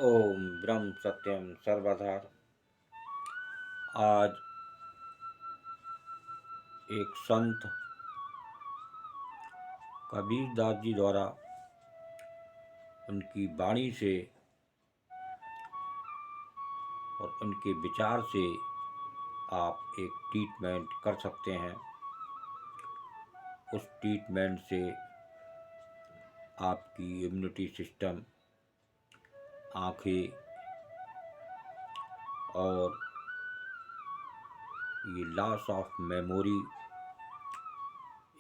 ओम ब्रह्म सत्यम सर्वधा। आज एक संत कबीर दास जी द्वारा उनकी वाणी से और उनके विचार से आप एक ट्रीटमेंट कर सकते हैं। उस ट्रीटमेंट से आपकी इम्यूनिटी सिस्टम, आँखें और ये लॉस ऑफ मेमोरी,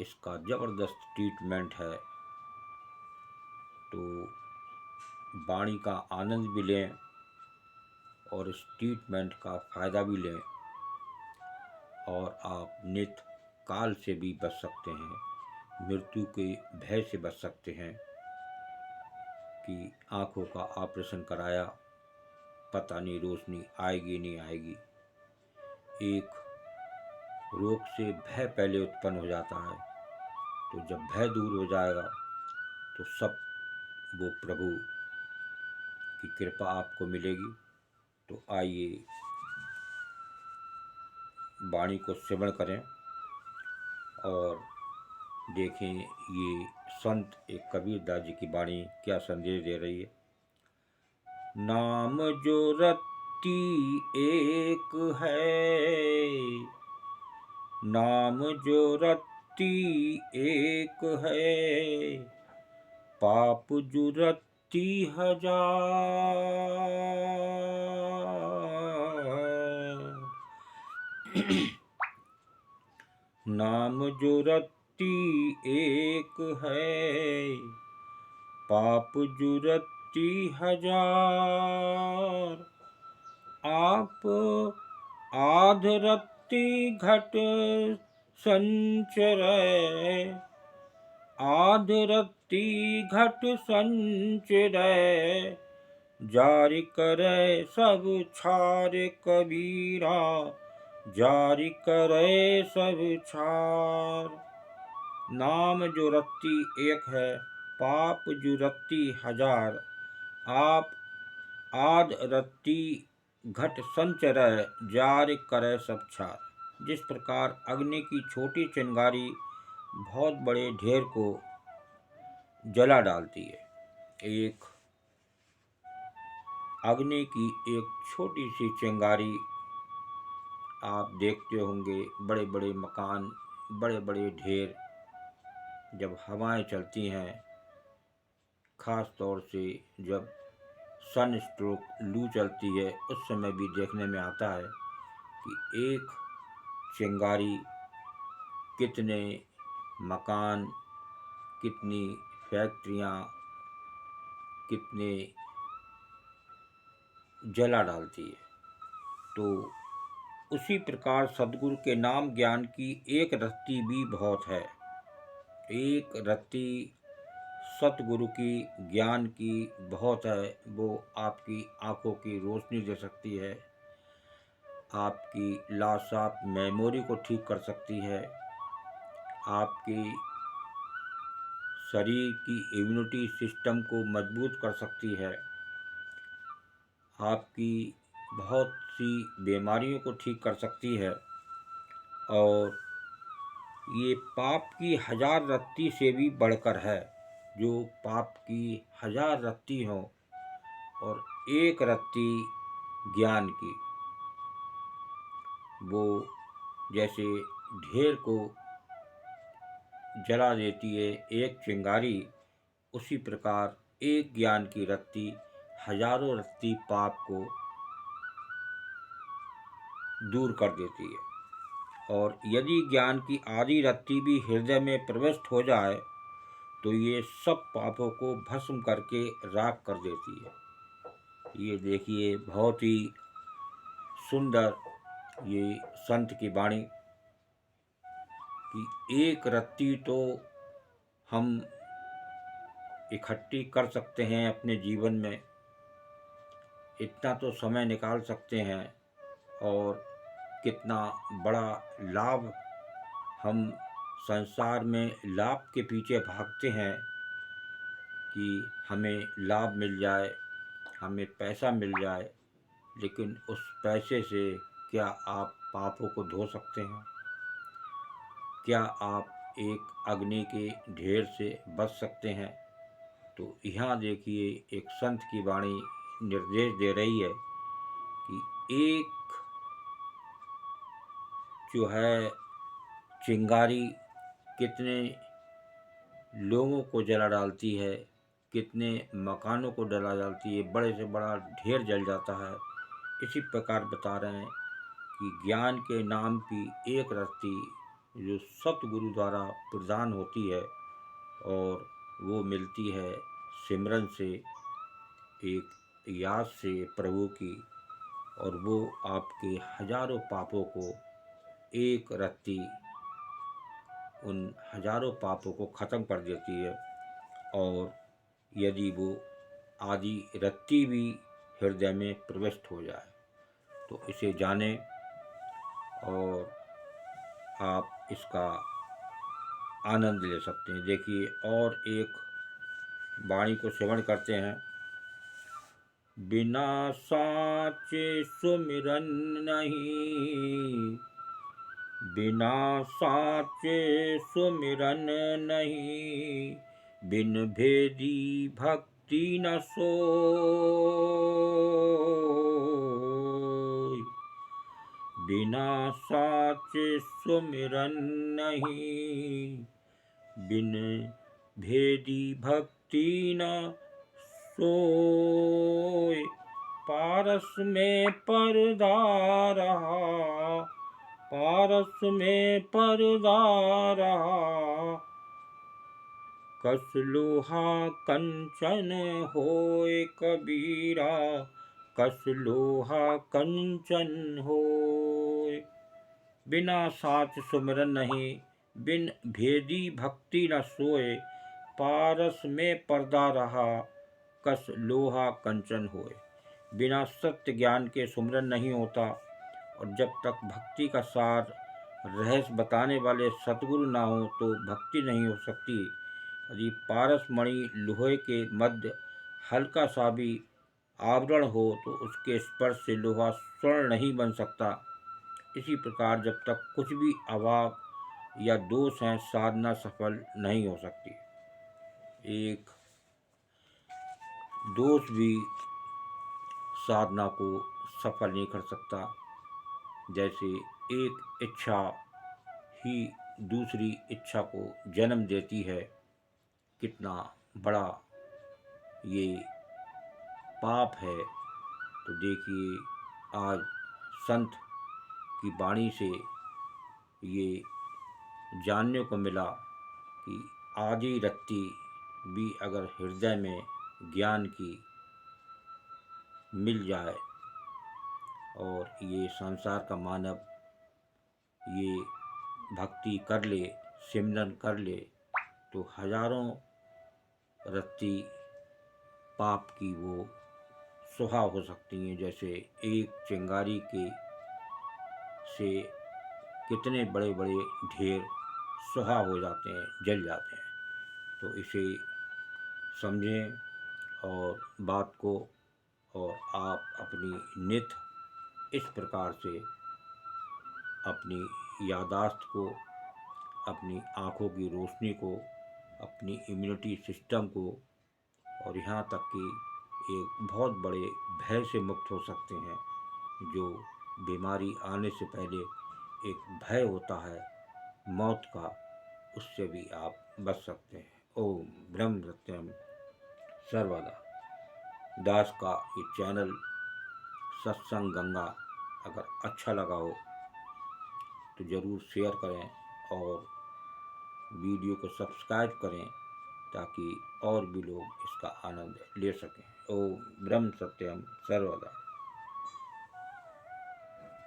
इसका ज़बरदस्त ट्रीटमेंट है। तो वाणी का आनंद भी लें और इस ट्रीटमेंट का फ़ायदा भी लें और आप नित काल से भी बच सकते हैं, मृत्यु के भय से बच सकते हैं कि आँखों का ऑपरेशन कराया, पता नहीं रोशनी आएगी नहीं आएगी। एक रोग से भय पहले उत्पन्न हो जाता है, तो जब भय दूर हो जाएगा तो सब वो प्रभु की कृपा आपको मिलेगी। तो आइए वाणी को श्रवण करें और देखें ये संत एक कबीरदास जी की वाणी क्या संदेश दे रही है। नाम जो रत्ती एक है, नाम जो रत्ती एक है, पाप जो रत्ती हजार। नाम जो रत्ती एक है, पाप जो रत्ती हजार। आप आध रत्ती घट संचरै, आध रत्ती घट संचरै, जारि करै सब छार कबीरा, जारि करै सब छार। नाम जो रत्ती एक है, पाप जो रत्ती हजार। आप आध रत्ती घट संचरै, जार करे सब छार। जिस प्रकार अग्नि की छोटी चिंगारी बहुत बड़े ढेर को जला डालती है, एक अग्नि की एक छोटी सी चिंगारी, आप देखते होंगे बड़े बड़े मकान, बड़े बड़े ढेर, जब हवाएं चलती हैं, ख़ास तौर से जब सन स्ट्रोक लू चलती है, उस समय भी देखने में आता है कि एक चिंगारी कितने मकान, कितनी फैक्ट्रियाँ, कितने जला डालती है। तो उसी प्रकार सद्गुरु के नाम ज्ञान की एक रत्ती भी बहुत है। एक रत्ती सतगुरु की ज्ञान की बहुत है। वो आपकी आँखों की रोशनी दे सकती है, आपकी लॉस ऑफ मेमोरी को ठीक कर सकती है, आपकी शरीर की इम्यूनिटी सिस्टम को मजबूत कर सकती है, आपकी बहुत सी बीमारियों को ठीक कर सकती है। और ये पाप की हजार रत्ती से भी बढ़कर है। जो पाप की हजार रत्ती हो और एक रत्ती ज्ञान की, वो जैसे ढेर को जला देती है एक चिंगारी, उसी प्रकार एक ज्ञान की रत्ती हजारों रत्ती पाप को दूर कर देती है। और यदि ज्ञान की आधी रत्ती भी हृदय में प्रविष्ट हो जाए तो ये सब पापों को भस्म करके राख कर देती है। ये देखिए बहुत ही सुंदर ये संत की वाणी कि एक रत्ती तो हम इकट्ठी कर सकते हैं अपने जीवन में, इतना तो समय निकाल सकते हैं और कितना बड़ा लाभ, हम संसार में लाभ के पीछे भागते हैं कि हमें लाभ मिल जाए, हमें पैसा मिल जाए, लेकिन उस पैसे से क्या आप पापों को धो सकते हैं? क्या आप एक अग्नि के ढेर से बच सकते हैं? तो यहाँ देखिए, एक संत की वाणी निर्देश दे रही है कि एक जो है चिंगारी कितने लोगों को जला डालती है, कितने मकानों को जला डालती है, बड़े से बड़ा ढेर जल जाता है। इसी प्रकार बता रहे हैं कि ज्ञान के नाम की एक रत्ती जो सतगुरु द्वारा प्रदान होती है, और वो मिलती है सिमरन से, एक याद से प्रभु की, और वो आपके हजारों पापों को एक रत्ती उन हजारों पापों को ख़त्म कर देती है। और यदि वो आदि रत्ती भी हृदय में प्रविष्ट हो जाए तो इसे जानें और आप इसका आनंद ले सकते हैं। देखिए, और एक वाणी को श्रवण करते हैं। बिना साचे सुमिरन नहीं, बिना साचे सुमिरन नहीं, बिन भेदी भक्ति न सोई। बिना साचे सुमिरन नहीं, बिन भेदी भक्ति न सोई। पारस में पर्दा रहा, पारस में पर्दा रहा, कस लोहा कंचन होए कबीरा, कस लोहा कंचन होए। बिना साच सुमिरन नहीं, बिन भेदी भक्ति न सोए। पारस में पर्दा रहा, कस लोहा कंचन होए। बिना सत्य ज्ञान के सुमिरन नहीं होता, और जब तक भक्ति का सार रहस्य बताने वाले सतगुरु ना हो तो भक्ति नहीं हो सकती। यदि पारस मणि लोहे के मध्य हल्का सा भी आवरण हो तो उसके स्पर्श से लोहा स्वर्ण नहीं बन सकता। इसी प्रकार जब तक कुछ भी अभाव या दोष है, साधना सफल नहीं हो सकती। एक दोष भी साधना को सफल नहीं कर सकता। जैसे एक इच्छा ही दूसरी इच्छा को जन्म देती है, कितना बड़ा ये पाप है। तो देखिए, आज संत की वाणी से ये जानने को मिला कि आदि रत्ती भी अगर हृदय में ज्ञान की मिल जाए, और ये संसार का मानव ये भक्ति कर ले, सिमरन कर ले, तो हजारों रत्ती पाप की वो सुहा हो सकती हैं। जैसे एक चिंगारी के से कितने बड़े बड़े ढेर सुहा हो जाते हैं, जल जाते हैं। तो इसे समझें और बात को, और आप अपनी नित इस प्रकार से अपनी यादाश्त को, अपनी आँखों की रोशनी को, अपनी इम्यूनिटी सिस्टम को, और यहाँ तक कि एक बहुत बड़े भय से मुक्त हो सकते हैं। जो बीमारी आने से पहले एक भय होता है मौत का, उससे भी आप बच सकते हैं। ओम ब्रह्म सत्यम सर्वदा दास का ये चैनल सत्संग गंगा अगर अच्छा लगा हो तो ज़रूर शेयर करें और वीडियो को सब्सक्राइब करें, ताकि और भी लोग इसका आनंद ले सकें। ओम ब्रह्म सत्यम सर्वदा।